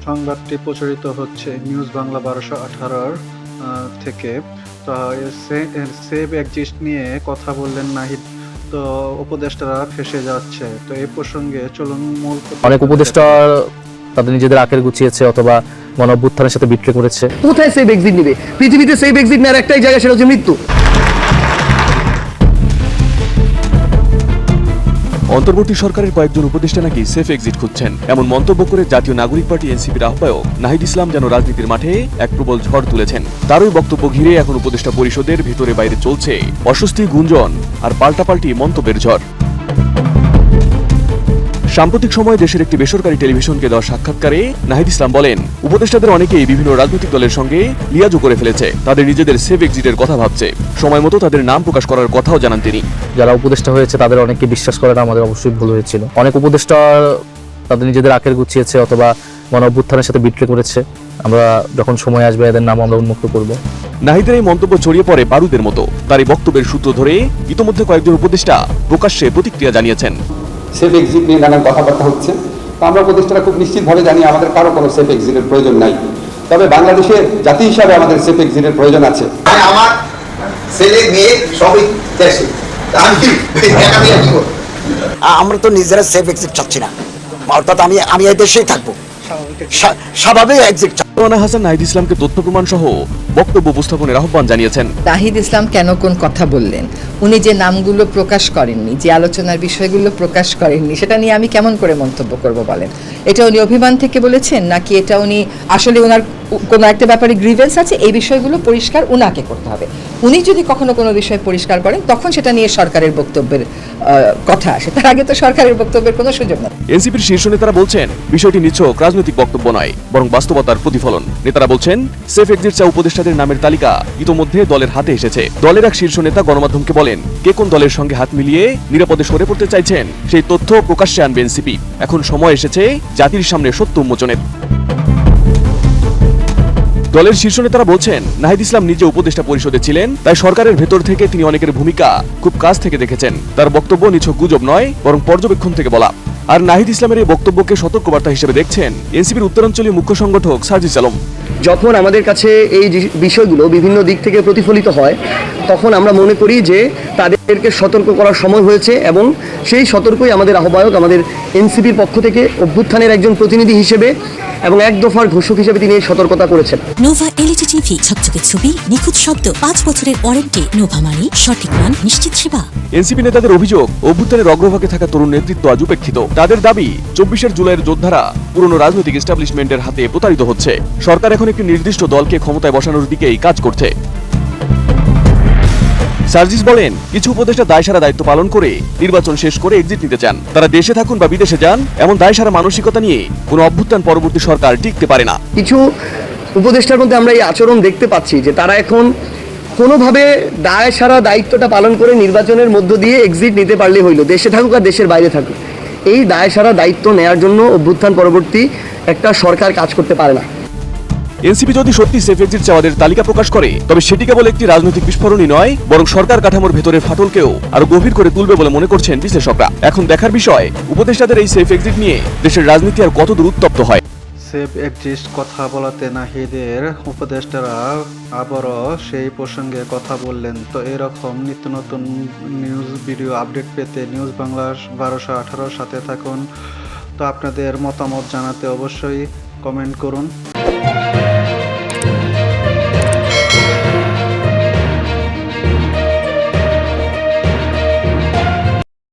সংবাদটি প্রচারিত হচ্ছে নিউজ বাংলা 1218 থেকে। তো সেভ এক্সিস্ট নিয়ে কথা বললেন নাহিদ, তো উপদেষ্টারা ফেঁসে যাচ্ছে। তো এই প্রসঙ্গে চলুন মূল অনেক উপদেষ্টা তাদের নিজেদের আখের গুছিয়েছে অথবা গণ অভ্যুত্থানের সাথে বিট্রে করেছে। কোথায় সেভ এক্সিট নিবে? পৃথিবীতে সেভ এক্সিট নেওয়ার একটাই জায়গা, সেটা হচ্ছে মৃত্যু। অন্তর্বর্তী সরকারের কয়েকজন উপদেষ্টা নাকি সেফ এক্সিট খুঁজছেন, এমন মন্তব্য করে জাতীয় নাগরিক পার্টি এনসিপির আহ্বায়ক নাহিদ ইসলাম যেন রাজনীতির মাঠে এক প্রবল ঝড় তুলেছেন। তারই বক্তব্য ঘিরে এখন উপদেষ্টা পরিষদের ভিতরে বাইরে চলছে অস্বস্তি, গুঞ্জন আর পাল্টাপাল্টি মন্তব্যের ঝড়। সাম্প্রতিক সময়ে দেশের একটি বেসরকারি টেলিভিশনকে দেওয়া সাক্ষাৎকারে নাহিদ ইসলাম বলেন, উপদেষ্টাদের অনেকেই বিভিন্ন রাজনৈতিক দলের সঙ্গে লিয়াজু করে ফেলেছে, তাদের নিজেদের সেফ এক্সিটের কথা ভাবছে, সময় মতো তাদের নাম প্রকাশ করার কথাও জানান তিনি। যারা উপদেষ্টা হয়েছে তাদের অনেকে বিশ্বাস করে না, আমাদের অবশ্যই ভুল হয়েছিল। অনেক উপদেষ্টা তাদের নিজেদের আখের গুছিয়েছে অথবা গণ অভ্যুত্থানের সাথে বিট্রে করেছে। আমরা যখন সময় আসবে এদের নাম আমরা উন্মুক্ত করব। নাহিদের এই মন্তব্য ছড়িয়ে পড়ে বারুদের মতো। তার এই বক্তব্যের সূত্র ধরে ইতোমধ্যে কয়েকজন উপদেষ্টা প্রকাশ্যে প্রতিক্রিয়া জানিয়েছেন। সেফ এক্সিট নিয়ে নানান কথাবার্তা হচ্ছে, তো আমরা উপদেষ্টারা খুব নিশ্চিতভাবে জানি আমাদের কারো কোনো সেফ এক্সিটের প্রয়োজন নাই। তবে বাংলাদেশের জাতি হিসাবে আমাদের সেফ এক্সিটের প্রয়োজন আছে। আমার ছেলে মেয়ে সবই দেশে, আমরা তো নিজেরা সেফ এক্সিট চাচ্ছি না, অর্থাৎ আমি এই দেশেই থাকবো, স্বাভাবিক এক্সিট। হাসান নাহিদ ইসলামকে তথ্য প্রমাণ সহ বক্তব্য উপস্থাপনের আহ্বান জানিয়েছেন। নাহিদ ইসলাম কেন কোন কথা বললেন, উনি যে নামগুলো প্রকাশ করেননি, যে আলোচনার বিষয়গুলো প্রকাশ করেননি, সেটা নিয়ে আমি কেমন করে মন্তব্য করব বলেন? এটা উনি অভিমান থেকে বলেছেন নাকি এটা উনি আসলে ওনার কোনো একটা ব্যাপারে গ্রিভেন্স আছে? এই বিষয়গুলো পরিষ্কার উনাকে করতে হবে। উনি যদি কখনো কোনো বিষয় পরিষ্কার করেন তখন সেটা নিয়ে সরকারের বক্তব্যের কথা আসে, তার আগে তো সরকারের বক্তব্যের কোনো সুযোগ নেই। এনসিপির শীর্ষ নেতারা বলছেন, বিষয়টি নিছক রাজনৈতিক বক্তব্য নয়, বরং বাস্তবতার প্রতিফলন। নেতারা বলছেন, সেফ এক্সিট চা উপদেষ্টাদের নামের তালিকা ইতোমধ্যে দলের হাতে এসেছে। দলের এক শীর্ষ নেতা গণমাধ্যমকে বলেন, কে কোন দলের সঙ্গে হাত মিলিয়ে নিরাপদে সরে পড়তে চাইছেন সেই তথ্য প্রকাশ্যে আনবে এনসিপি। এখন সময় এসেছে জাতির সামনে সত্য উন্মোচনের। দলের শীর্ষ নেতারা বলছেন, নাহিদ ইসলাম নিজে উপদেষ্টা পরিষদে ছিলেন, তাই সরকারের ভেতর থেকে তিনি অনেকের ভূমিকা খুব কাছ থেকে দেখেছেন। তার বক্তব্য নিছক গুজব নয়, বরং পর্যবেক্ষণ থেকে বলা। আর নাহিদ ইসলামের এই বক্তব্যকে সতর্কবার্তা হিসেবে দেখছেন এনসিপির উত্তরাঞ্চলীয় মুখ্য সংগঠক সার্জিস আলম। যখন আমাদের কাছে এই বিষয়গুলো বিভিন্ন দিক থেকে প্রতিফলিত হয়, তখন আমরা মনে করি যে তাদেরকে সতর্ক করার সময় হয়েছে, এবং সেই সতর্কই আমাদের আহ্বায়ক আমাদের এনসিপির পক্ষ থেকে অভ্যুত্থানের একজন প্রতিনিধি হিসেবে এবং এক দফার ঘোষক হিসেবে তিনি এই সতর্কতা করেছেন। নোভা এলইডি টিভি, ঝকঝকে ছবি, নিখুঁত শব্দ, 5 বছরের ওয়ারেন্টি। নোভা মানে সঠিক মান, নিশ্চিত সেবা। এনসিপি নেতাদের অভিযোগ, অভ্যুত্থানের অগ্রভাগে থাকা তরুণ নেতৃত্ব আজ উপেক্ষিত। তাদের দাবি, 24 জুলাইয়ের যোদ্ধারা পুরনো রাজনৈতিক এস্টাবলিশমেন্টের হাতে প্রতারিত হচ্ছে। সরকার এখন একটি নির্দিষ্ট দলকে ক্ষমতায় বসানোর দিকেই কাজ করছে। সার্জিস বলেন, কিছু উপদেষ্টা দায়সারা দায়িত্ব পালন করে নির্বাচন শেষ করে এক্সিট নিতে চান। তারা দেশে থাকুন বা বিদেশে যান, এমন দায়সারা মানসিকতা নিয়ে কোনো অভ্যুত্থান পরবর্তী সরকার টিকতে পারে না। কিছু উপদেষ্টার মধ্যে আমরা এই আচরণ দেখতে পাচ্ছি যে তারা এখন কোনোভাবে দায়সারা দায়িত্বটা পালন করে নির্বাচনের মধ্য দিয়ে এক্সিট নিতে পারলে হইলো, দেশে থাকুক আর দেশের বাইরে থাকুক। এই দায়সারা দায়িত্ব নেয়ার জন্য অভ্যুত্থান পরবর্তী একটা সরকার কাজ করতে পারে না। এনসিপি যদি সত্যি সেফ এক্সিট চাওয়াদের তালিকা প্রকাশ করে, তবে সেটি কেবল একটি রাজনৈতিক বিস্ফোরণই নয়, বরং সরকার কাঠামোর ভেতরের ফাটলকেও আরো গভীর করে তুলবে বলে মনে করছেন বিশ্লেষকরা। এখন দেখার বিষয়, উপদেষ্টাদের এই সেফ এক্সিট নিয়ে দেশের রাজনীতি আর কতদূর উত্তপ্ত হয়। সেফ এক্সিস্ট কথা বলাতে নাহিদের উপদেষ্টারা আবারও সেই প্রসঙ্গে কথা বললেন। তো এরকম নিত্য নতুন নিউজ ভিডিও আপডেট পেতে নিউজ বাংলা 1218 সাথে থাকুন। তো আপনাদের মতামত জানাতে অবশ্যই কমেন্ট করুন।